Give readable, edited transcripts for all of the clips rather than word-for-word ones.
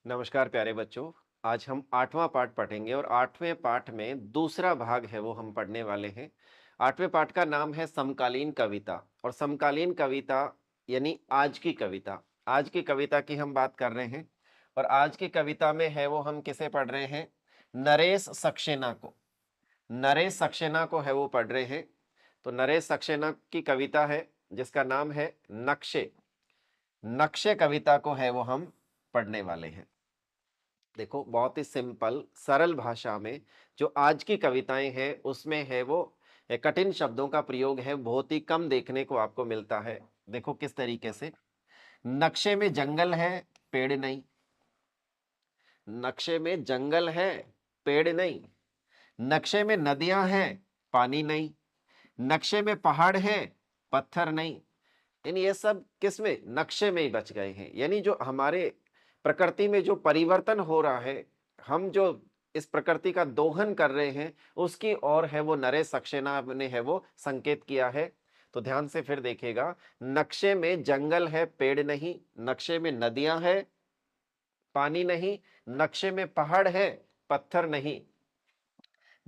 नमस्कार प्यारे बच्चों। आज हम 8वां पाठ पढ़ेंगे और 8वें पाठ में दूसरा भाग है वो हम पढ़ने वाले हैं। 8वें पाठ का नाम है समकालीन कविता और समकालीन कविता यानी आज की कविता। आज की कविता की हम बात कर रहे हैं और आज की कविता में है वो हम किसे पढ़ रहे हैं? नरेश सक्सेना को। नरेश सक्सेना को है वो पढ़ रहे हैं। तो नरेश सक्सेना की कविता है जिसका नाम है नक्शे। नक्शे कविता को है वो हम पढ़ने वाले हैं। देखो, बहुत ही सिंपल सरल भाषा में जो आज की कविताएं हैं उसमें है वो कठिन शब्दों का प्रयोग है, बहुत ही कम देखने को आपको मिलता है। देखो किस तरीके से। नक्शे में जंगल है, पेड़ नहीं। नक्शे में जंगल है, पेड़ नहीं। नक्शे में नदियां हैं, पानी नहीं। नक्शे में पहाड़ है, पत्थर नहीं। यानी ये सब किस में? नक्शे में ही बच गए हैं। यानी जो हमारे प्रकृति में जो परिवर्तन हो रहा है, हम जो इस प्रकृति का दोहन कर रहे हैं, उसकी ओर है वो नरेश सक्सेना ने है वो संकेत किया है। तो ध्यान से फिर देखिएगा। नक्शे में जंगल है, पेड़ नहीं। नक्शे में नदियां है, पानी नहीं। नक्शे में पहाड़ है, पत्थर नहीं।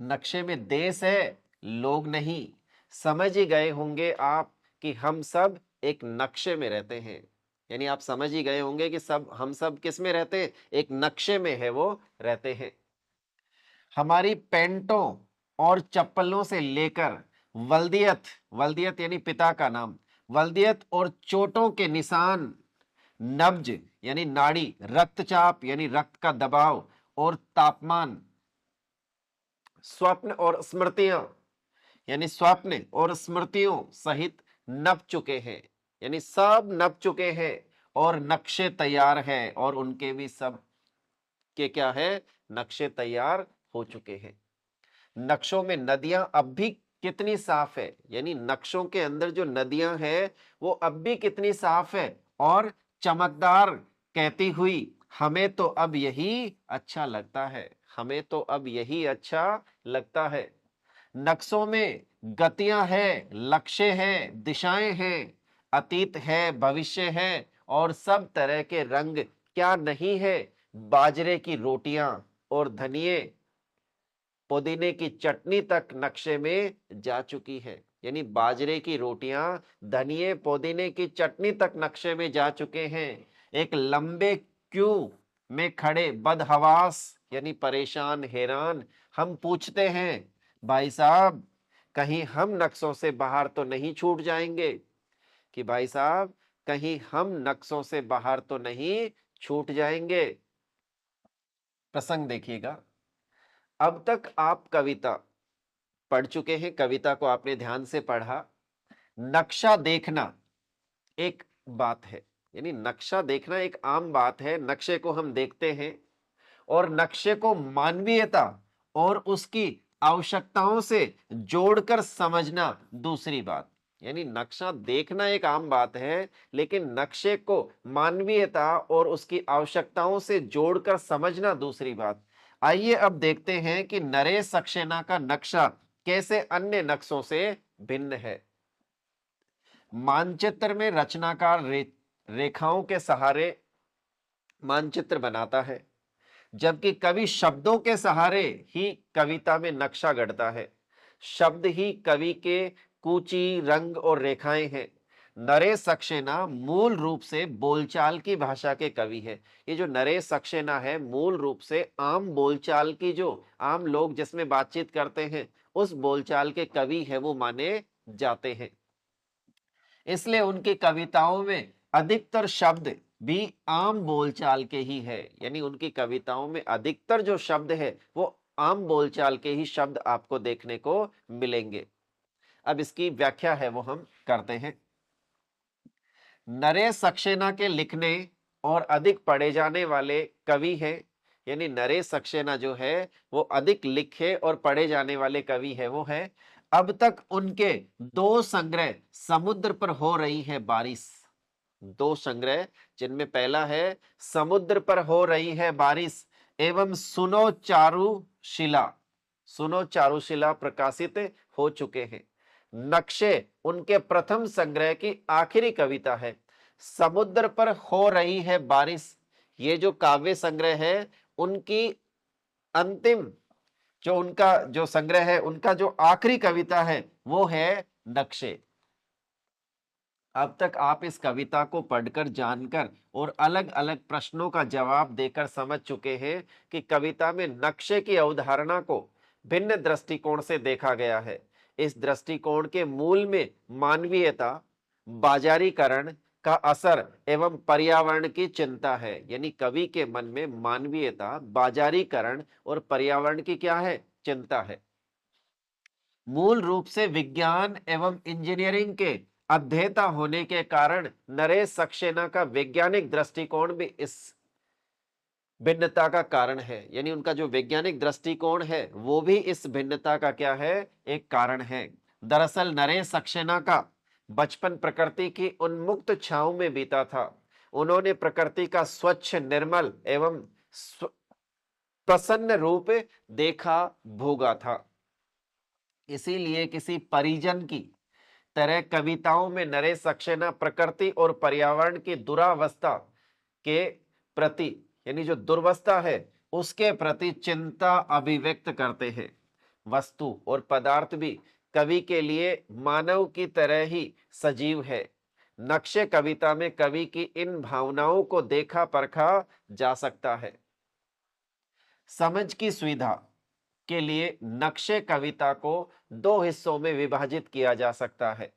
नक्शे में देश है, लोग नहीं। समझ ही गए होंगे आप कि हम सब एक नक्शे में रहते हैं। यानी आप समझ ही गए होंगे कि हम सब किस में रहते हैं? एक नक्शे में है वो रहते हैं। हमारी पैंटों और चप्पलों से लेकर वल्दियत, वल्दियत यानी पिता का नाम, वल्दियत और चोटों के निशान, नब्ज यानी नाड़ी, रक्तचाप यानी रक्त का दबाव और तापमान, स्वप्न और स्मृतियां यानी स्वप्न और स्मृतियों सहित नप चुके हैं। यानी सब नप चुके हैं और नक्शे तैयार हैं और उनके भी सब के क्या है? नक्शे तैयार हो चुके हैं। नक्शों में नदियां अब भी कितनी साफ है, यानी नक्शों के अंदर जो नदियां हैं वो अब भी कितनी साफ है और चमकदार, कहती हुई हमें तो अब यही अच्छा लगता है। हमें तो अब यही अच्छा लगता है। नक्शों में गतियां हैं, लक्ष्य हैं, दिशाएं हैं, अतीत है, भविष्य है और सब तरह के रंग क्या नहीं है। बाजरे की रोटियां और धनिये पुदीने की चटनी तक नक्शे में जा चुकी है। यानी बाजरे की रोटियां, धनिये, पुदीने की चटनी तक नक्शे में जा चुके हैं। एक लंबे क्यू में खड़े बदहवास यानी परेशान, हैरान हम पूछते हैं, भाई साहब कहीं हम नक्शों से बाहर तो नहीं छूट जाएंगे? कि भाई साहब कहीं हम नक्शों से बाहर तो नहीं छूट जाएंगे? प्रसंग देखिएगा। अब तक आप कविता पढ़ चुके हैं, कविता को आपने ध्यान से पढ़ा। नक्शा देखना एक बात है, यानी नक्शा देखना एक आम बात है। नक्शे को हम देखते हैं और नक्शे को मानवीयता और उसकी आवश्यकताओं से जोड़कर समझना दूसरी बात। यानी नक्शा देखना एक आम बात है, लेकिन नक्शे को मानवीयता और उसकी आवश्यकताओं से जोड़कर समझना दूसरी बात। आइए अब देखते हैं कि नरेश सक्सेना का नक्शा कैसे अन्य नक्शों से भिन्न है। मानचित्र में रचनाकार रेखाओं के सहारे मानचित्र बनाता है, जबकि कवि शब्दों के सहारे ही कविता में नक्शा गढ़ता है। शब्द ही कवि के कूची, रंग और रेखाएं हैं। नरेश सक्सेना मूल रूप से बोलचाल की भाषा के कवि है। ये जो नरेश सक्सेना है मूल रूप से आम बोलचाल की, जो आम लोग जिसमें बातचीत करते हैं उस बोलचाल के कवि है वो माने जाते हैं। इसलिए उनकी कविताओं में अधिकतर शब्द भी आम बोलचाल के ही है। यानी उनकी कविताओं में अधिकतर जो शब्द है वो आम बोलचाल के ही शब्द आपको देखने को मिलेंगे। अब इसकी व्याख्या है वो हम करते हैं। नरेश सक्सेना के लिखने और अधिक पढ़े जाने वाले कवि हैं। यानी नरेश सक्सेना जो है वो अधिक लिखे और पढ़े जाने वाले कवि है वो है। अब तक उनके दो संग्रह, समुद्र पर हो रही है बारिश, दो संग्रह जिनमें पहला है समुद्र पर हो रही है बारिश एवं सुनो चारुशिला, सुनो चारुशिला प्रकाशित हो चुके हैं। नक्शे उनके प्रथम संग्रह की आखिरी कविता है। समुद्र पर हो रही है बारिश ये जो काव्य संग्रह है उनकी अंतिम जो उनका जो संग्रह है, उनका जो आखिरी कविता है वो है नक्शे। अब तक आप इस कविता को पढ़कर, जानकर और अलग अलग प्रश्नों का जवाब देकर समझ चुके हैं कि कविता में नक्शे की अवधारणा को भिन्न दृष्टिकोण से देखा गया है। इस दृष्टिकोण के मूल में मानवीयता, बाजारीकरण का असर एवं पर्यावरण की चिंता है। यानी कवि के मन में मानवीयता, बाजारीकरण और पर्यावरण की क्या है? चिंता है। मूल रूप से विज्ञान एवं इंजीनियरिंग के अध्येता होने के कारण नरेश सक्सेना का वैज्ञानिक दृष्टिकोण भी इस भिन्नता का कारण है। यानी उनका जो वैज्ञानिक दृष्टिकोण है वो भी इस भिन्नता का क्या है? एक कारण है। दरअसल नरेश सक्सेना का बचपन प्रकृति की उन्मुक्त छांव में बीता था। उन्होंने प्रकृति का स्वच्छ, निर्मल एवं प्रसन्न रूप देखा, भोगा था। इसीलिए किसी परिजन की तरह कविताओं में नरेश सक्सेना प्रकृति और पर्यावरण की दुरावस्था के प्रति, यानी जो दुर्वस्था है उसके प्रति चिंता अभिव्यक्त करते हैं। वस्तु और पदार्थ भी कवि के लिए मानव की तरह ही सजीव है। नक्शे कविता में कवि की इन भावनाओं को देखा परखा जा सकता है। समझ की सुविधा के लिए नक्शे कविता को दो हिस्सों में विभाजित किया जा सकता है।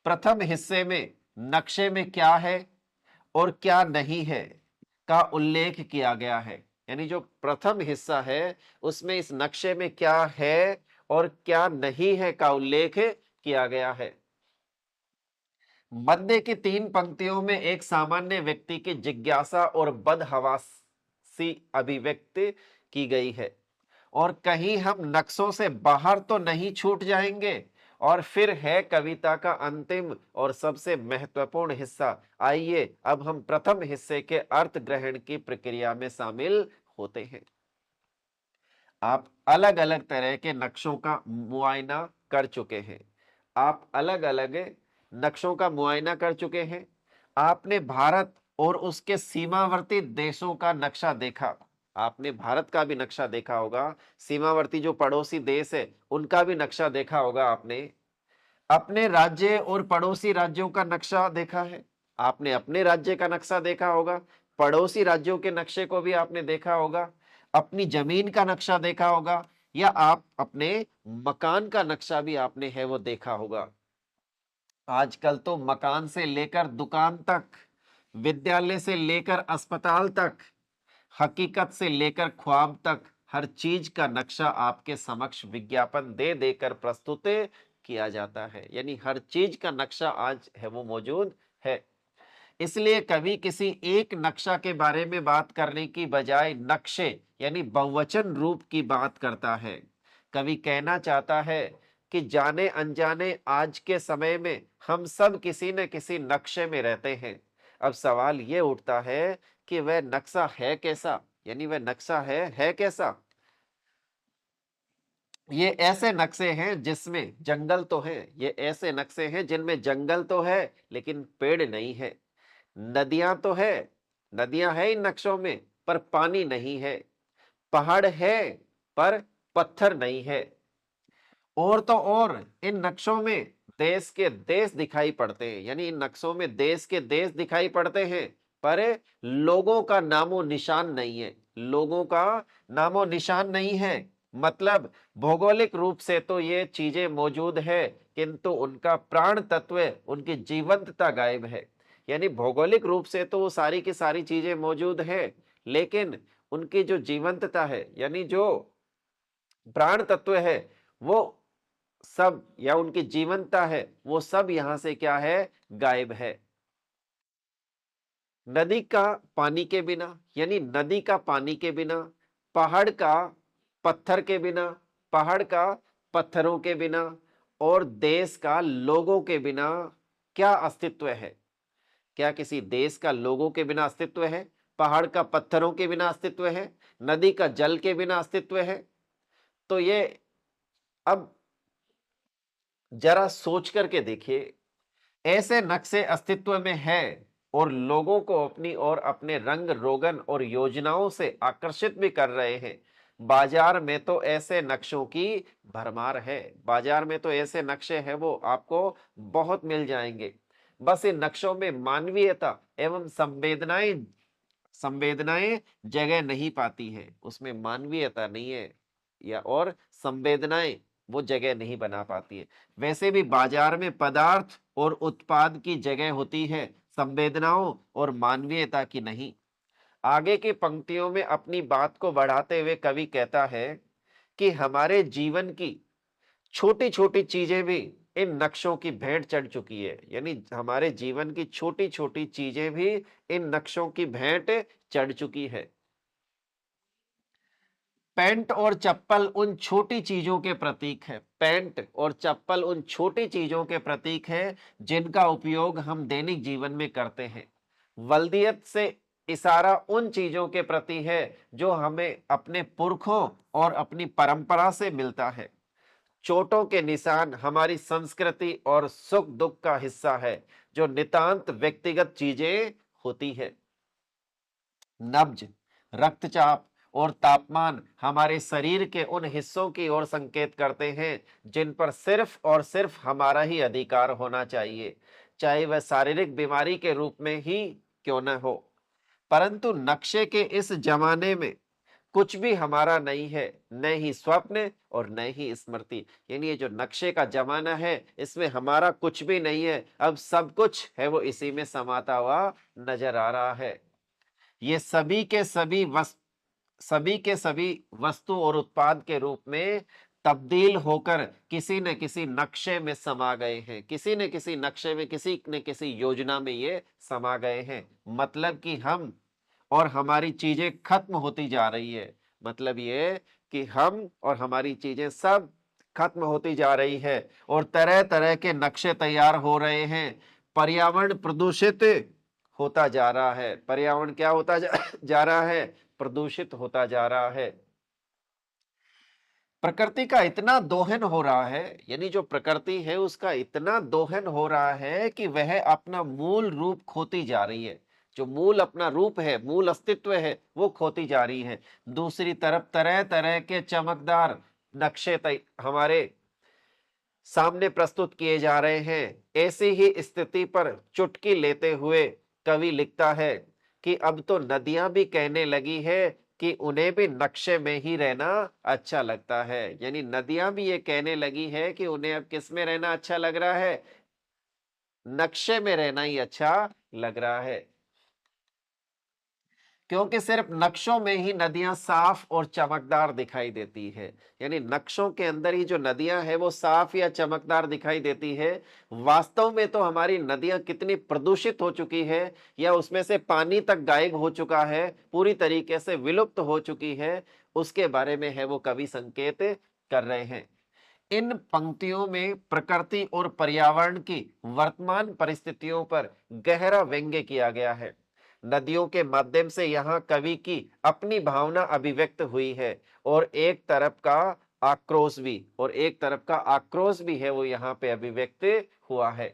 प्रथम हिस्से में नक्शे में क्या है और क्या नहीं है का उल्लेख किया गया है। यानी जो प्रथम हिस्सा है उसमें इस नक्शे में क्या है और क्या नहीं है का उल्लेख किया गया है। मध्य की 3 पंक्तियों में एक सामान्य व्यक्ति की जिज्ञासा और बदहवासी अभिव्यक्त की गई है। और कहीं हम नक्शों से बाहर तो नहीं छूट जाएंगे। और फिर है कविता का अंतिम और सबसे महत्वपूर्ण हिस्सा। आइए अब हम प्रथम हिस्से के अर्थ ग्रहण की प्रक्रिया में शामिल होते हैं। आप अलग अलग तरह के नक्शों का मुआयना कर चुके हैं। आप अलग अलग नक्शों का मुआयना कर चुके हैं। आपने भारत और उसके सीमावर्ती देशों का नक्शा देखा। आपने भारत का भी नक्शा देखा होगा, सीमावर्ती जो पड़ोसी देश है उनका भी नक्शा देखा होगा। आपने अपने राज्य और पड़ोसी राज्यों का नक्शा देखा है। आपने अपने राज्य का नक्शा देखा होगा, पड़ोसी राज्यों के नक्शे को भी आपने देखा होगा, अपनी जमीन का नक्शा देखा होगा, या आप अपने मकान का नक्शा भी आपने है वो देखा होगा। आजकल तो मकान से लेकर दुकान तक, विद्यालय से लेकर अस्पताल तक, हकीकत से लेकर ख्वाब तक हर चीज का नक्शा आपके समक्ष विज्ञापन दे देकर प्रस्तुत किया जाता है। यानी हर चीज का नक्शा आज है वो मौजूद है। इसलिए कवि किसी एक नक्शा के बारे में बात करने की बजाय नक्शे यानी बहुवचन रूप की बात करता है। कवि कहना चाहता है कि जाने अनजाने आज के समय में हम सब किसी न किसी नक्शे में रहते हैं। अब सवाल ये उठता है कि वह नक्शा है कैसा? यानी वह नक्शा है कैसा? ये ऐसे नक्शे हैं जिसमें जंगल तो है, ये ऐसे नक्शे हैं जिनमें जंगल तो है लेकिन पेड़ नहीं है। नदियां तो है, नदियां है इन नक्शों में पर पानी नहीं है। पहाड़ है पर पत्थर नहीं है। और तो और इन नक्शों में देश के देश दिखाई पड़ते हैं। यानी इन नक्शों में देश के देश दिखाई पड़ते हैं पर लोगों का नामो निशान नहीं है। लोगों का नामो निशान नहीं है। मतलब भौगोलिक रूप से तो ये चीजें मौजूद है किंतु उनका प्राण तत्व, उनकी जीवंतता गायब है। यानी भौगोलिक रूप से तो वो सारी की सारी चीजें मौजूद है लेकिन उनकी जो जीवंतता है, यानी जो प्राण तत्व है, वो सब, या उनकी जीवंतता है, वो सब यहां से क्या है? गायब है। नदी का पानी के बिना, यानी नदी का पानी के बिना, पहाड़ का पत्थर के बिना, पहाड़ का पत्थरों के बिना और देश का लोगों के बिना क्या अस्तित्व है? क्या किसी देश का लोगों के बिना अस्तित्व है? पहाड़ का पत्थरों के बिना अस्तित्व है? नदी का जल के बिना अस्तित्व है? तो ये अब जरा सोच करके देखिए, ऐसे नक्शे अस्तित्व में है और लोगों को अपनी ओर अपने रंग रोगन और योजनाओं से आकर्षित भी कर रहे हैं। बाजार में तो ऐसे नक्शों की भरमार है, बाजार में तो ऐसे नक्शे हैं वो आपको बहुत मिल जाएंगे। बस इन नक्शों में मानवीयता एवं संवेदनाएं संवेदनाएं जगह नहीं पाती हैं, उसमें मानवीयता नहीं है या और संवेदनाएं वो जगह नहीं बना पाती है। वैसे भी बाजार में पदार्थ और उत्पाद की जगह होती है, संवेदनाओं और मानवीयता की नहीं। आगे की पंक्तियों में अपनी बात को बढ़ाते हुए कवि कहता है कि हमारे जीवन की छोटी छोटी चीजें भी इन नक्शों की भेंट चढ़ चुकी है, यानी हमारे जीवन की छोटी छोटी चीजें भी इन नक्शों की भेंट चढ़ चुकी है। पैंट और चप्पल उन छोटी चीजों के प्रतीक है, पैंट और चप्पल उन छोटी चीजों के प्रतीक है जिनका उपयोग हम दैनिक जीवन में करते हैं। वल्दियत से इशारा उन चीजों के प्रति है जो हमें अपने पुरखों और अपनी परंपरा से मिलता है। चोटों के निशान हमारी संस्कृति और सुख दुख का हिस्सा है जो नितांत व्यक्तिगत चीजें होती है। नब्ज, रक्तचाप और तापमान हमारे शरीर के उन हिस्सों की ओर संकेत करते हैं जिन पर सिर्फ और सिर्फ हमारा ही अधिकार होना चाहिए, चाहे वह शारीरिक बीमारी के रूप में ही क्यों न हो। परंतु नक्शे के इस जमाने में कुछ भी हमारा नहीं है, न ही स्वप्न और न ही स्मृति। यानी ये जो नक्शे का जमाना है इसमें हमारा कुछ भी नहीं है, अब सब कुछ है वो इसी में समाता हुआ नजर आ रहा है। ये सभी के सभी वस्तु और उत्पाद के रूप में तब्दील होकर किसी न किसी नक्शे में समा गए हैं, किसी न किसी नक्शे में, किसी न किसी योजना में ये समा गए हैं। मतलब कि हम और हमारी चीजें खत्म होती जा रही है, मतलब ये कि हम और हमारी चीजें सब खत्म होती जा रही है और तरह तरह के नक्शे तैयार हो रहे हैं। पर्यावरण प्रदूषित होता जा रहा है, पर्यावरण क्या होता जा रहा है, प्रदूषित होता जा रहा है। प्रकृति का इतना दोहन हो रहा है, यानी जो प्रकृति है उसका इतना दोहन हो रहा है कि वह अपना मूल रूप खोती जा रही है, जो मूल अपना रूप है, मूल अस्तित्व है, वो खोती जा रही है। दूसरी तरफ तरह तरह के चमकदार नक्शे हमारे सामने प्रस्तुत किए जा रहे हैं। ऐसी ही स्थिति पर चुटकी लेते हुए कवि लिखता है कि अब तो नदियां भी कहने लगी है कि उन्हें भी नक्शे में ही रहना अच्छा लगता है। यानी नदियां भी ये कहने लगी है कि उन्हें अब किस में रहना अच्छा लग रहा है, नक्शे में रहना ही अच्छा लग रहा है, क्योंकि सिर्फ नक्शों में ही नदियां साफ और चमकदार दिखाई देती है। यानी नक्शों के अंदर ही जो नदियां है वो साफ या चमकदार दिखाई देती है। वास्तव में तो हमारी नदियां कितनी प्रदूषित हो चुकी है, या उसमें से पानी तक गायब हो चुका है, पूरी तरीके से विलुप्त हो चुकी है, उसके बारे में है वो कवि संकेत कर रहे हैं। इन पंक्तियों में प्रकृति और पर्यावरण की वर्तमान परिस्थितियों पर गहरा व्यंग्य किया गया है। नदियों के माध्यम से यहाँ कवि की अपनी भावना अभिव्यक्त हुई है और एक तरफ का आक्रोश भी है वो यहाँ पे अभिव्यक्त हुआ है।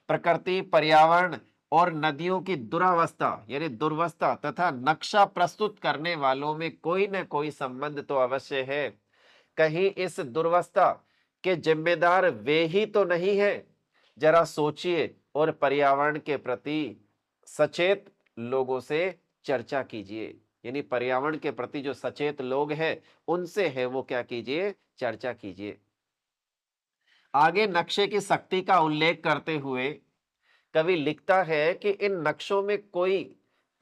प्रकृति, पर्यावरण और नदियों की दुरावस्था यानी दुर्वस्था तथा नक्शा प्रस्तुत करने वालों में कोई न कोई संबंध तो अवश्य है। कहीं इस दुर्वस्था के जिम्मेदार वे ही तो नहीं है? जरा सोचिए और पर्यावरण के प्रति सचेत लोगों से चर्चा कीजिए। यानी पर्यावरण के प्रति जो सचेत लोग हैं उनसे है वो क्या कीजिए, चर्चा कीजिए। आगे नक्शे की शक्ति का उल्लेख करते हुए कवि लिखता है कि इन नक्शों में कोई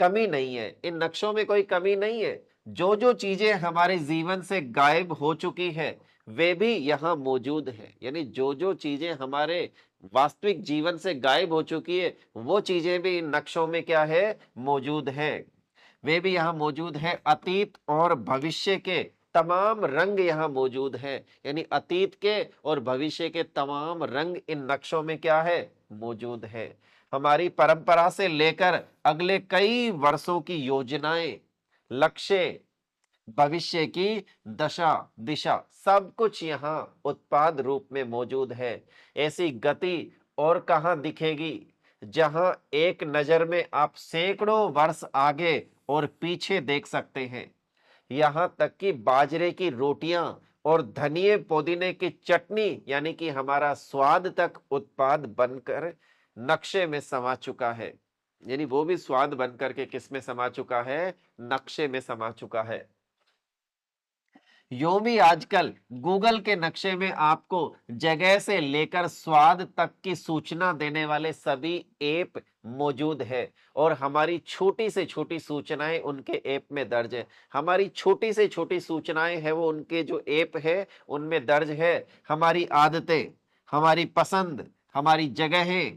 कमी नहीं है, इन नक्शों में कोई कमी नहीं है। जो जो चीजें हमारे जीवन से गायब हो चुकी है वे भी यहाँ मौजूद है। यानी जो जो चीजें हमारे वास्तविक जीवन से गायब हो चुकी है वो चीजें भी इन नक्शों में क्या है, मौजूद है, वे भी यहाँ मौजूद है। अतीत और भविष्य के तमाम रंग यहाँ मौजूद है, यानी अतीत के और भविष्य के तमाम रंग इन नक्शों में क्या है, मौजूद है। हमारी परंपरा से लेकर अगले कई वर्षों की योजनाएं, लक्ष्य, भविष्य की दशा दिशा सब कुछ यहाँ उत्पाद रूप में मौजूद है। ऐसी गति और कहाँ दिखेगी जहां एक नजर में आप सैकड़ों वर्ष आगे और पीछे देख सकते हैं। यहां तक कि बाजरे की रोटियां और धनिए पुदीने की चटनी यानी कि हमारा स्वाद तक उत्पाद बनकर नक्शे में समा चुका है। यानी वो भी स्वाद बनकर के किस में समा चुका है? नक्शे में समा चुका है। यूं भी आजकल गूगल के नक्शे में आपको जगह से लेकर स्वाद तक की सूचना देने वाले सभी ऐप मौजूद है और हमारी छोटी से छोटी सूचनाएं उनके ऐप में दर्ज है। हमारी छोटी से छोटी सूचनाएं है वो उनके जो ऐप है उनमें दर्ज है। हमारी आदतें, हमारी पसंद, हमारी जगहें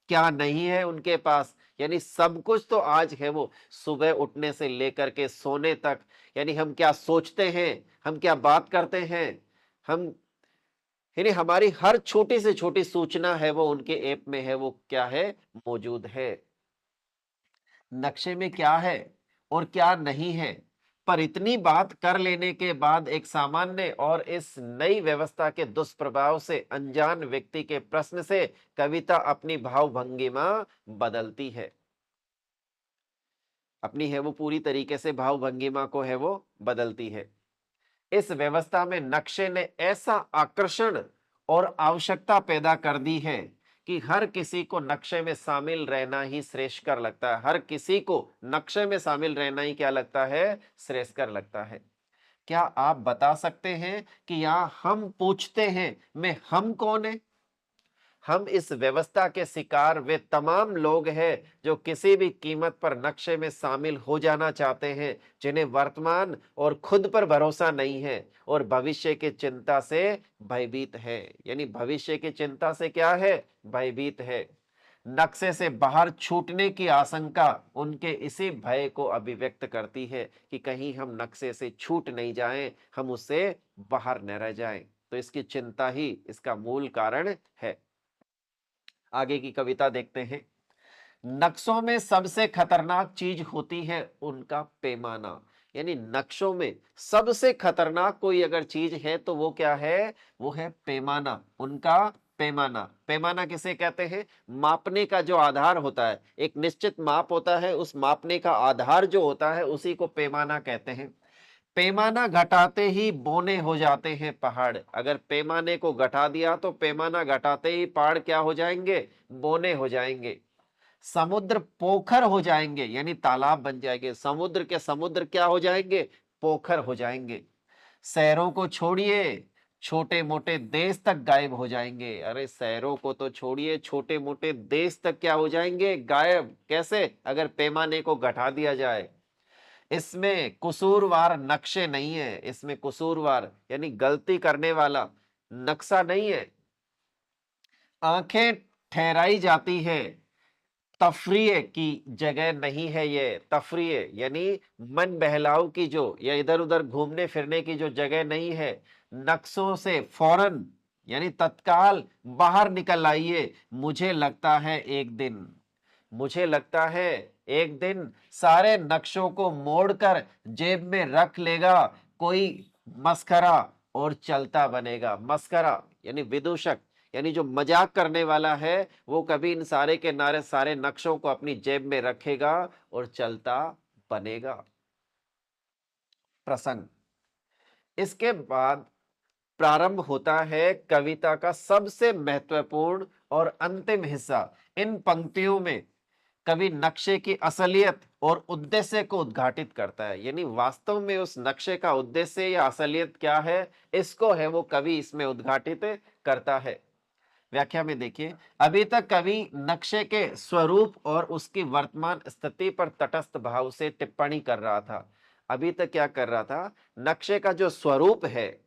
क्या नहीं है उनके पास, यानी सब कुछ तो आज है वो सुबह उठने से लेकर के सोने तक। यानी हम क्या सोचते हैं, हम क्या बात करते हैं, हम यानी हमारी हर छोटी से छोटी सूचना है वो उनके ऐप में है वो क्या है? मौजूद है। नक्शे में क्या है और क्या नहीं है, पर इतनी बात कर लेने के बाद एक सामान्य और इस नई व्यवस्था के दुष्प्रभाव से अनजान व्यक्ति के प्रश्न से कविता अपनी भावभंगिमा बदलती है। अपनी है वो पूरी तरीके से भावभंगिमा को है वो बदलती है। इस व्यवस्था में नक्शे ने ऐसा आकर्षण और आवश्यकता पैदा कर दी है कि हर किसी को नक्शे में शामिल रहना ही श्रेष्ठकर लगता है। हर किसी को नक्शे में शामिल रहना ही क्या लगता है? श्रेष्ठकर लगता है। क्या आप बता सकते हैं कि यहाँ हम पूछते हैं मैं हम कौन है? हम इस व्यवस्था के शिकार वे तमाम लोग हैं जो किसी भी कीमत पर नक्शे में शामिल हो जाना चाहते हैं, जिन्हें वर्तमान और खुद पर भरोसा नहीं है और भविष्य की चिंता से भयभीत है। यानी भविष्य की चिंता से क्या है? भयभीत है। नक्शे से बाहर छूटने की आशंका उनके इसी भय को अभिव्यक्त करती है कि कहीं हम नक्शे से छूट नहीं जाएं, हम उससे बाहर न रह जाएं। तो इसकी चिंता ही इसका मूल कारण है। आगे की कविता देखते हैं। नक्शों में सबसे खतरनाक चीज होती है उनका पैमाना। यानी नक्शों में सबसे खतरनाक कोई अगर चीज है तो वो क्या है? वो है पैमाना, उनका पैमाना। पैमाना किसे कहते हैं? मापने का जो आधार होता है, एक निश्चित माप होता है, उस मापने का आधार जो होता है उसी को पैमाना कहते हैं। पैमाना घटाते ही बौने हो जाते हैं पहाड़। अगर पैमाने को घटा दिया तो पैमाना घटाते ही पहाड़ क्या हो जाएंगे? बौने हो जाएंगे। समुद्र पोखर हो जाएंगे, यानी तालाब बन जाएंगे। समुद्र के समुद्र क्या हो जाएंगे? पोखर हो जाएंगे। शहरों को छोड़िए, छोटे मोटे देश तक गायब हो जाएंगे। अरे शहरों को तो छोड़िए, छोटे मोटे देश तक क्या हो जाएंगे? गायब। कैसे? अगर पैमाने को घटा दिया जाए। इसमें कसूरवार नक्शे नहीं है, इसमें कसूरवार यानी गलती करने वाला नक्शा नहीं है। आंखें ठहराई जाती है, तफरीह की जगह नहीं है ये। तफरीह यानी मन बहलाव की जो या इधर उधर घूमने फिरने की जो जगह नहीं है। नक्शों से फौरन यानी तत्काल बाहर निकल आइए। मुझे लगता है एक दिन, मुझे लगता है एक दिन सारे नक्शों को मोड़कर जेब में रख लेगा कोई मस्खरा और चलता बनेगा। मस्खरा यानी विदूषक, यानी जो मजाक करने वाला है वो कभी इन सारे के नारे सारे नक्शों को अपनी जेब में रखेगा और चलता बनेगा। प्रसंग। इसके बाद प्रारंभ होता है कविता का सबसे महत्वपूर्ण और अंतिम हिस्सा। इन पंक्तियों में कवि नक्शे की असलियत और उद्देश्य को उद्घाटित करता है। यानी वास्तव में उस नक्शे का उद्देश्य या असलियत क्या है, इसको है वो कवि इसमें उद्घाटित करता है। व्याख्या में देखिए, अभी तक कवि नक्शे के स्वरूप और उसकी वर्तमान स्थिति पर तटस्थ भाव से टिप्पणी कर रहा था। अभी तक क्या कर रहा था? नक्शे का जो स्वरूप है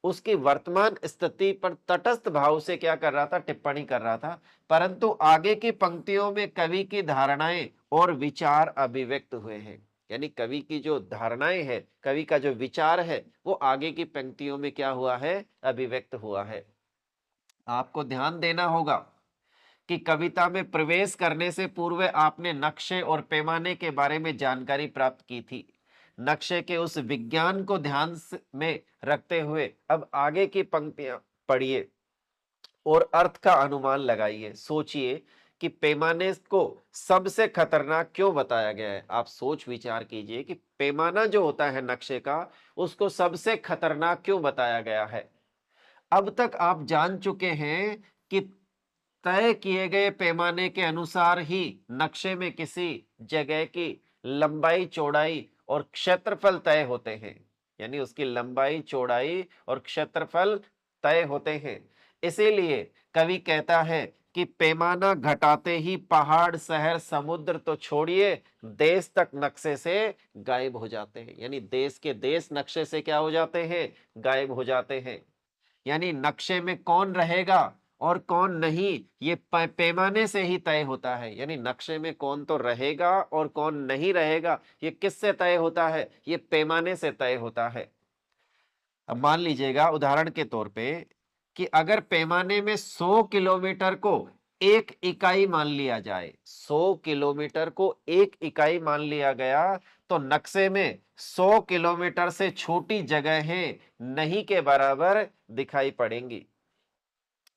उसकी वर्तमान स्थिति पर तटस्थ भाव से क्या कर रहा था? टिप्पणी कर रहा था। परंतु आगे की पंक्तियों में कवि की धारणाएं और विचार अभिव्यक्त हुए हैं। यानी कवि की जो धारणाएं है, कवि का जो विचार है वो आगे की पंक्तियों में क्या हुआ है? अभिव्यक्त हुआ है। आपको ध्यान देना होगा कि कविता में प्रवेश करने से पूर्व आपने नक्शे और पैमाने के बारे में जानकारी प्राप्त की थी। नक्शे के उस विज्ञान को ध्यान में रखते हुए अब आगे की पंक्तियां पढ़िए और अर्थ का अनुमान लगाइए। सोचिए कि पैमाने को सबसे खतरनाक क्यों बताया गया है। आप सोच विचार कीजिए कि पैमाना जो होता है नक्शे का, उसको सबसे खतरनाक क्यों बताया गया है। अब तक आप जान चुके हैं कि तय किए गए पैमाने के अनुसार ही नक्शे में किसी जगह की लंबाई, चौड़ाई और क्षेत्रफल तय होते हैं। यानी उसकी लंबाई, चौड़ाई और क्षेत्रफल तय होते हैं। इसीलिए कवि कहता है कि पैमाना घटाते ही पहाड़, शहर, समुद्र तो छोड़िए, देश तक नक्शे से गायब हो जाते हैं। यानी देश के देश नक्शे से क्या हो जाते हैं, गायब हो जाते हैं। यानी नक्शे में कौन रहेगा और कौन नहीं, ये पैमाने से ही तय होता है। यानी नक्शे में कौन तो रहेगा और कौन नहीं रहेगा, ये किससे तय होता है, ये पैमाने से तय होता है। अब मान लीजिएगा उदाहरण के तौर पे कि अगर पैमाने में 100 किलोमीटर को एक इकाई मान लिया जाए, 100 किलोमीटर को एक इकाई मान लिया गया, तो नक्शे में 100 किलोमीटर से छोटी जगहें नहीं के बराबर दिखाई पड़ेंगी।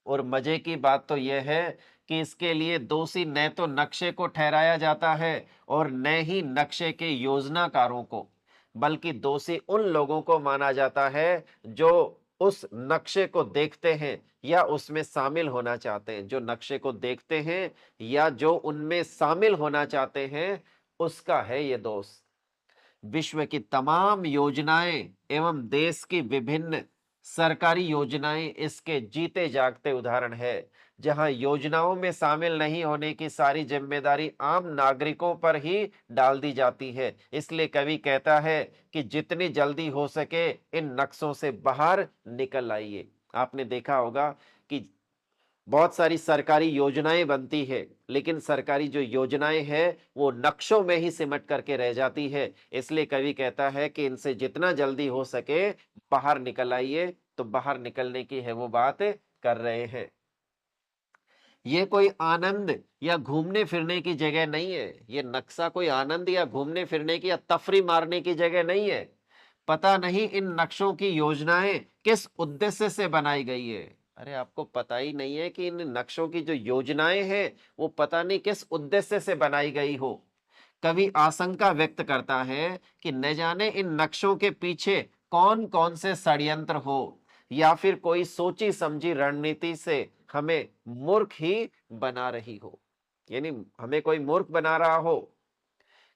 और मजे की बात तो यह है कि इसके लिए दोषी न तो नक्शे को ठहराया जाता है और न ही नक्शे के योजनाकारों को, बल्कि दोषी उन लोगों को माना जाता है जो उस नक्शे को देखते हैं या उसमें शामिल होना चाहते हैं। जो नक्शे को देखते हैं या जो उनमें शामिल होना चाहते हैं, उसका है ये दोष। विश्व की तमाम योजनाएं एवं देश की विभिन्न सरकारी योजनाएं इसके जीते जागते उदाहरण है, जहां योजनाओं में शामिल नहीं होने की सारी जिम्मेदारी आम नागरिकों पर ही डाल दी जाती है। इसलिए कवि कहता है कि जितनी जल्दी हो सके इन नक्शों से बाहर निकल आइए। आपने देखा होगा कि बहुत सारी सरकारी योजनाएं बनती है, लेकिन सरकारी जो योजनाएं हैं वो नक्शों में ही सिमट करके रह जाती है। इसलिए कवि कहता है कि इनसे जितना जल्दी हो सके बाहर निकल आइए। तो बाहर निकलने की है वो बात कर रहे हैं। ये कोई आनंद या घूमने फिरने की जगह नहीं है। ये नक्शा कोई आनंद या घूमने फिरने की या तफरी मारने की जगह नहीं है। पता नहीं इन नक्शों की योजनाएं किस उद्देश्य से बनाई गई है। अरे आपको पता ही नहीं है कि इन नक्शों की जो योजनाएं हैं वो पता नहीं किस उद्देश्य से बनाई गई हो। कवि आशंका व्यक्त करता है कि न जाने इन नक्शों के पीछे कौन कौन से षड्यंत्र हो, या फिर कोई सोची समझी रणनीति से हमें मूर्ख ही बना रही हो। यानी हमें कोई मूर्ख बना रहा हो।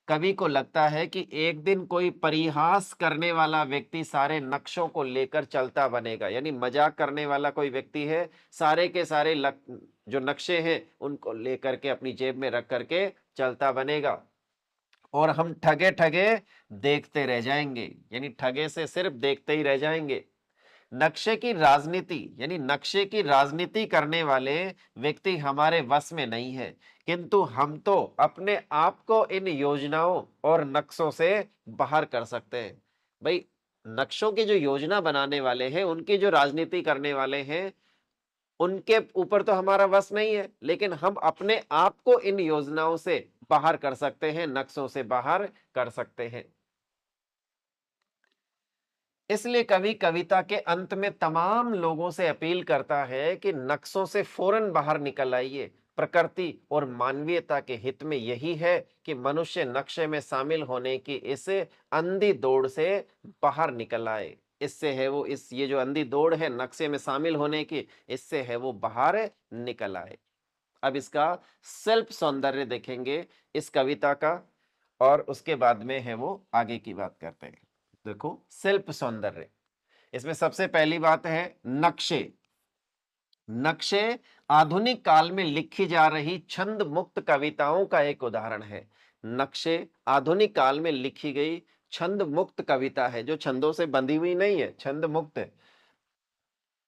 कवि को लगता है कि एक दिन कोई परिहास करने वाला व्यक्ति सारे नक्शों को लेकर चलता बनेगा। यानी मजाक करने वाला कोई व्यक्ति है, सारे के सारे जो नक्शे हैं उनको लेकर के अपनी जेब में रख करके चलता बनेगा और हम ठगे ठगे देखते रह जाएंगे। यानी ठगे से सिर्फ देखते ही रह जाएंगे। नक्शे की राजनीति, यानी नक्शे की राजनीति करने वाले व्यक्ति हमारे वश में नहीं है, किंतु हम तो अपने आप को इन योजनाओं और नक्शों से बाहर कर सकते हैं। भाई नक्शों की जो योजना बनाने वाले हैं, उनकी जो राजनीति करने वाले हैं, उनके ऊपर तो हमारा वश नहीं है, लेकिन हम अपने आप को इन योजनाओं से बाहर कर सकते हैं, नक्शों से बाहर कर सकते हैं। इसलिए कवि कविता के अंत में तमाम लोगों से अपील करता है कि नक्शों से फौरन बाहर निकल आइए। प्रकृति और मानवीयता के हित में यही है कि मनुष्य नक्शे में शामिल होने की इस अंधी दौड़ से बाहर निकल आए। इससे है वो ये जो अंधी दौड़ है नक्शे में शामिल होने की, इससे है वो बाहर निकल आए। अब इसका सेल्फ सौंदर्य देखेंगे इस कविता का, और उसके बाद में है वो आगे की बात करते हैं। देखो शिल्प सौंदर्य, इसमें सबसे पहली बात है नक्शे। नक्शे आधुनिक काल में लिखी जा रही छंद मुक्त कविताओं का एक उदाहरण है। नक्शे आधुनिक काल में लिखी गई छंद मुक्त कविता है, जो छंदों से बंधी हुई नहीं है, छंद मुक्त है।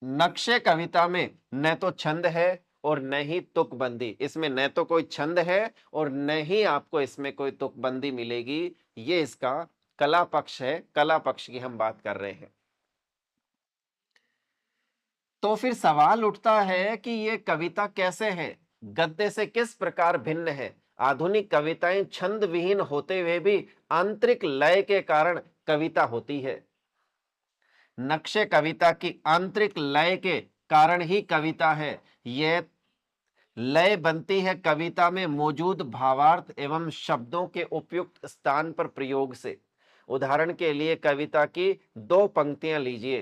नक्शे कविता में न तो छंद है और न ही तुकबंदी। इसमें न तो कोई छंद है और न ही आपको इसमें कोई तुकबंदी मिलेगी। ये इसका कला पक्ष है, कला पक्ष की हम बात कर रहे हैं। तो फिर सवाल उठता है कि ये कविता कैसे है, गद्य से किस प्रकार भिन्न है। आधुनिक कविताएं छंद विहीन होते हुए भी आंतरिक लय के कारण कविता होती है। नक्शे कविता की आंतरिक लय के कारण ही कविता है। यह लय बनती है कविता में मौजूद भावार्थ एवं शब्दों के उपयुक्त स्थान पर प्रयोग से। उदाहरण के लिए कविता की दो पंक्तियां लीजिए।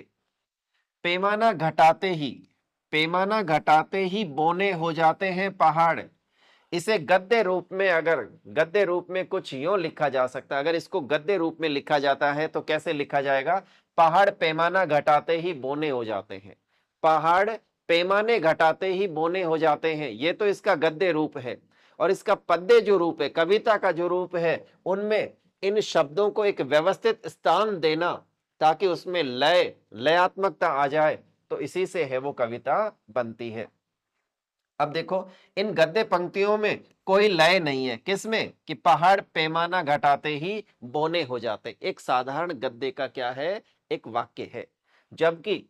पैमाना घटाते ही, पैमाना घटाते ही बौने हो जाते हैं पहाड़। इसे गद्य रूप में, अगर गद्य रूप में कुछ यूं लिखा जा सकता है, अगर इसको गद्य रूप में लिखा जाता है तो कैसे लिखा जाएगा? पहाड़ पैमाना घटाते ही बौने हो जाते हैं। पहाड़ पैमाने घटाते ही बौने हो जाते हैं, ये तो इसका गद्य रूप है। और इसका पद्य जो रूप है, कविता का जो रूप है, उनमें इन शब्दों को एक व्यवस्थित स्थान देना ताकि उसमें लयात्मकता आ जाए, तो इसी से है वो कविता बनती है। अब देखो, इन गद्य पंक्तियों में कोई लय नहीं है। किसमें? कि पहाड़ पैमाना घटाते ही बौने हो जाते। एक साधारण गद्य का क्या है? एक वाक्य है। जबकि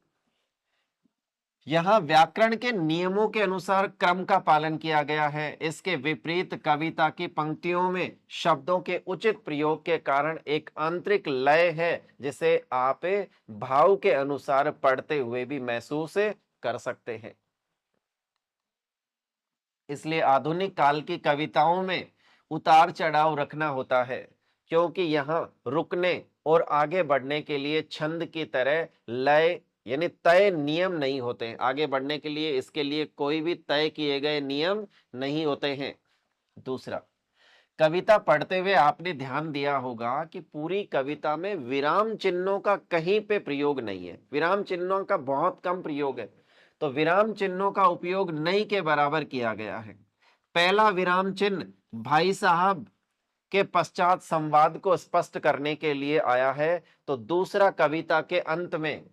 यहां व्याकरण के नियमों के अनुसार क्रम का पालन किया गया है। इसके विपरीत कविता की पंक्तियों में शब्दों के उचित प्रयोग के कारण एक आंतरिक लय है, जिसे आप भाव के अनुसार पढ़ते हुए भी महसूस कर सकते हैं। इसलिए आधुनिक काल की कविताओं में उतार चढ़ाव रखना होता है, क्योंकि यहां रुकने और आगे बढ़ने के लिए छंद की तरह लय यानी तय नियम नहीं होते हैं। आगे बढ़ने के लिए इसके लिए कोई भी तय किए गए नियम नहीं होते हैं। दूसरा, कविता पढ़ते हुए आपने ध्यान दिया होगा कि पूरी कविता में विराम चिन्हों का कहीं पे प्रयोग नहीं है। विराम चिन्हों का बहुत कम प्रयोग है। तो विराम चिन्हों का उपयोग नहीं के बराबर किया गया है। पहला विराम चिन्ह भाई साहब के पश्चात संवाद को स्पष्ट करने के लिए आया है, तो दूसरा कविता के अंत में।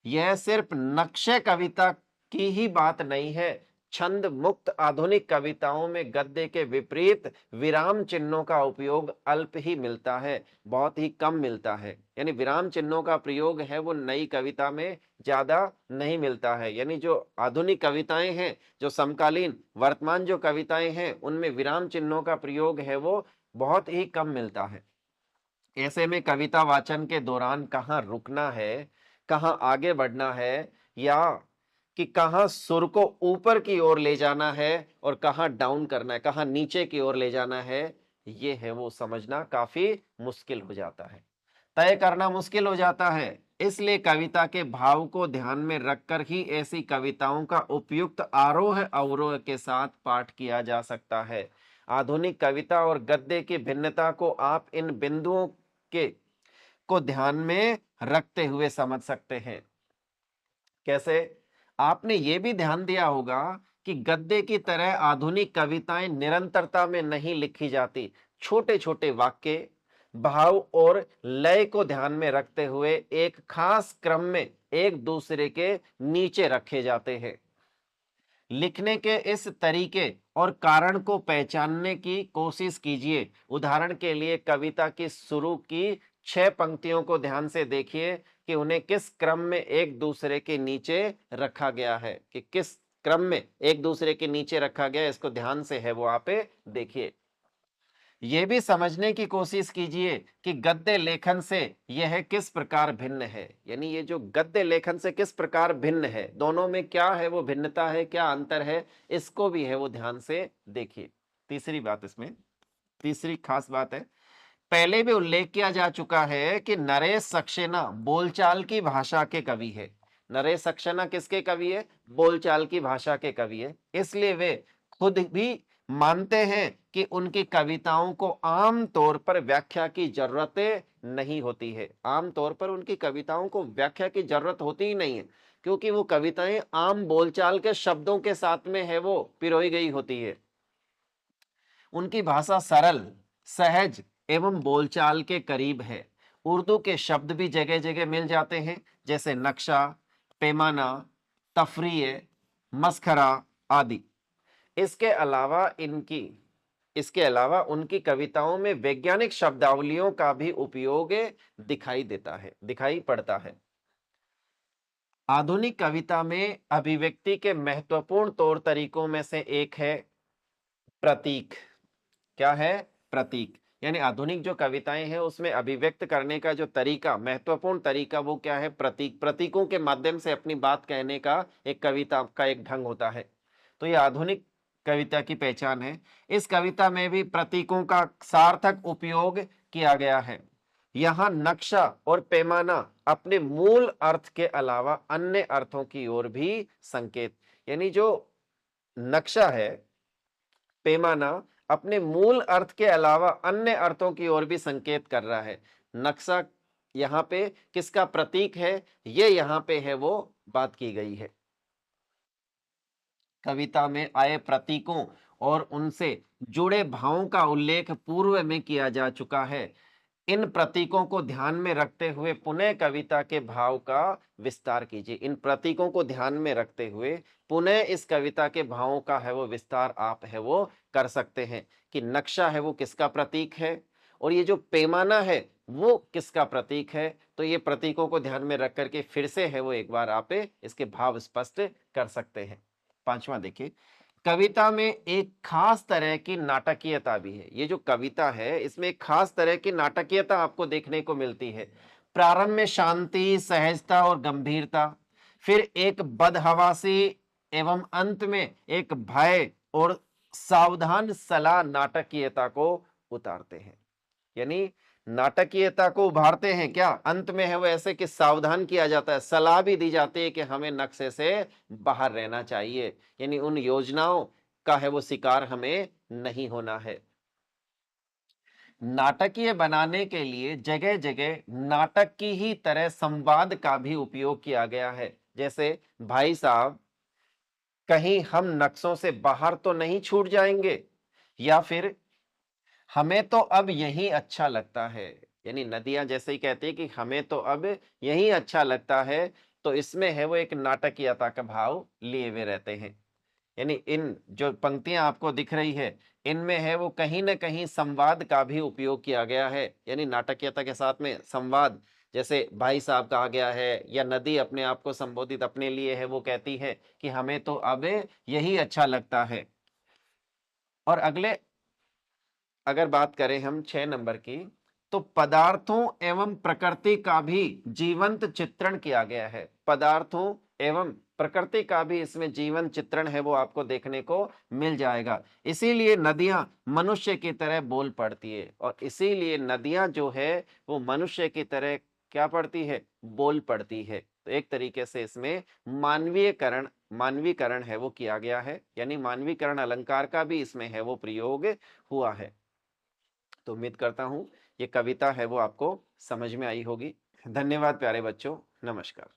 यह सिर्फ नक्शे कविता की ही बात नहीं है। छंद मुक्त आधुनिक कविताओं में गद्य के विपरीत विराम चिन्हों का उपयोग अल्प ही मिलता है, बहुत ही कम मिलता है। यानी विराम चिन्हों का प्रयोग है वो नई कविता में ज्यादा नहीं मिलता है। यानी जो आधुनिक कविताएं हैं, जो समकालीन वर्तमान जो कविताएं हैं, उनमें विराम चिन्हों का प्रयोग है वो बहुत ही कम मिलता है। ऐसे में कविता वाचन के दौरान कहाँ रुकना है, कहाँ आगे बढ़ना है, या कि कहाँ सुर को ऊपर की ओर ले जाना है और कहाँ डाउन करना है, कहाँ नीचे की ओर ले जाना है, ये है वो समझना काफी मुश्किल हो जाता है, तय करना मुश्किल हो जाता है। इसलिए कविता के भाव को ध्यान में रखकर ही ऐसी कविताओं का उपयुक्त आरोह अवरोह के साथ पाठ किया जा सकता है। आधुनिक कविता और गद्य की भिन्नता को आप इन बिंदुओं को ध्यान में रखते हुए समझ सकते हैं। कैसे? आपने ये भी ध्यान दिया होगा कि गद्य की तरह आधुनिक कविताएं निरंतरता में नहीं लिखी जाती। छोटे छोटे वाक्य, भाव और लय को ध्यान में रखते हुए एक खास क्रम में एक दूसरे के नीचे रखे जाते हैं। लिखने के इस तरीके और कारण को पहचानने की कोशिश कीजिए। उदाहरण के लिए कविता की शुरू की 6 पंक्तियों को ध्यान से देखिए कि उन्हें किस क्रम में एक दूसरे के नीचे रखा गया है, कि किस क्रम में एक दूसरे के नीचे रखा गया है, इसको ध्यान से है वो आप देखिए। यह भी समझने की कोशिश कीजिए कि गद्य लेखन से यह किस प्रकार भिन्न है। यानी ये जो गद्य लेखन से किस प्रकार भिन्न है, दोनों में क्या है वो भिन्नता है, क्या अंतर है, इसको भी है वो ध्यान से देखिए। तीसरी बात, इसमें तीसरी खास बात है, पहले भी उल्लेख किया जा चुका है कि नरेश सक्सेना बोलचाल की भाषा के कवि है। नरेश सक्सेना किसके कवि है? बोलचाल की भाषा के कवि है। इसलिए वे खुद भी मानते हैं कि उनकी कविताओं को आम तौर पर व्याख्या की जरूरत नहीं होती है। आम तौर पर उनकी कविताओं को व्याख्या की जरूरत होती ही नहीं है, क्योंकि वो कविताएं आम बोलचाल के शब्दों के साथ में है वो पिरोई गई होती है। उनकी भाषा सरल, सहज एवं बोलचाल के करीब है। उर्दू के शब्द भी जगह जगह मिल जाते हैं, जैसे नक्शा, पैमाना, तफरीह, मस्खरा आदि। इसके अलावा उनकी कविताओं में वैज्ञानिक शब्दावलियों का भी उपयोग दिखाई पड़ता है। आधुनिक कविता में अभिव्यक्ति के महत्वपूर्ण तौर तरीकों में से एक है प्रतीक। क्या है? प्रतीक। यानी आधुनिक जो कविताएं हैं उसमें अभिव्यक्त करने का जो तरीका, महत्वपूर्ण तरीका, वो क्या है? प्रतीक। प्रतीकों के माध्यम से अपनी बात कहने का एक कविता का एक ढंग होता है। तो ये आधुनिक कविता की पहचान है। इस कविता में भी प्रतीकों का सार्थक उपयोग किया गया है। यहाँ नक्शा और पैमाना अपने मूल अर्थ के अलावा अन्य अर्थों की ओर भी संकेत, यानी जो नक्शा है, पैमाना अपने मूल अर्थ के अलावा अन्य अर्थों की ओर भी संकेत कर रहा है। नक्शा यहाँ पे किसका प्रतीक है, ये यहाँ पे है वो बात की गई है। कविता में आए प्रतीकों और उनसे जुड़े भावों का उल्लेख पूर्व में किया जा चुका है। इन प्रतीकों को ध्यान में रखते हुए पुनः कविता के भाव का विस्तार कीजिए। इन प्रतीकों को ध्यान में रखते हुए पुनः इस कविता के भावों का है वो विस्तार आप है वो कर सकते हैं कि नक्शा है वो किसका प्रतीक है और ये जो पैमाना है वो किसका प्रतीक है। तो ये प्रतीकों को ध्यान में रख करके फिर से है वो एक बार आप इसके भाव स्पष्ट कर सकते हैं। पांचवा देखिए, कविता में एक खास तरह की नाटकीयता भी है। ये जो कविता है इसमें एक खास तरह की नाटकीयता आपको देखने को मिलती है। प्रारंभ में शांति, सहजता और गंभीरता, फिर एक बदहवासी एवं अंत में एक भय और सावधान सलाह नाटकीयता को उतारते हैं। यानी नाटकीयता को उभारते हैं क्या, अंत में है वो ऐसे कि सावधान किया जाता है, सलाह भी दी जाती है कि हमें नक्शे से बाहर रहना चाहिए, यानी उन योजनाओं का है वो शिकार हमें नहीं होना है। नाटकीय बनाने के लिए जगह जगह नाटक की ही तरह संवाद का भी उपयोग किया गया है। जैसे भाई साहब, कहीं हम नक्शों से बाहर तो नहीं छूट जाएंगे, या फिर हमें तो अब यही अच्छा लगता है। यानी नदियां जैसे ही कहती है कि हमें तो अब यही अच्छा लगता है, तो इसमें है वो एक नाटकीयता का भाव लिए हुए रहते हैं। यानी इन जो पंक्तियां आपको दिख रही है इनमें है वो कहीं ना कहीं संवाद का भी उपयोग किया गया है। यानी नाटकीयता के साथ में संवाद, जैसे भाई साहब कहा गया है या नदी अपने आप को संबोधित अपने लिए है वो कहती है कि हमें तो अब यही अच्छा लगता है। और अगले अगर बात करें हम 6 नंबर की, तो पदार्थों एवं प्रकृति का भी जीवंत चित्रण किया गया है। पदार्थों एवं प्रकृति का भी इसमें जीवन चित्रण है वो आपको देखने को मिल जाएगा। इसीलिए नदियां मनुष्य की तरह बोल पड़ती है, और इसीलिए नदियां जो है वो मनुष्य की तरह क्या पड़ती है, बोल पड़ती है। तो एक तरीके से इसमें मानवीकरण है वो किया गया है, यानी मानवीकरण अलंकार का भी इसमें है वो प्रयोग हुआ है। तो उम्मीद करता हूं ये कविता है वो आपको समझ में आई होगी। धन्यवाद प्यारे बच्चों, नमस्कार।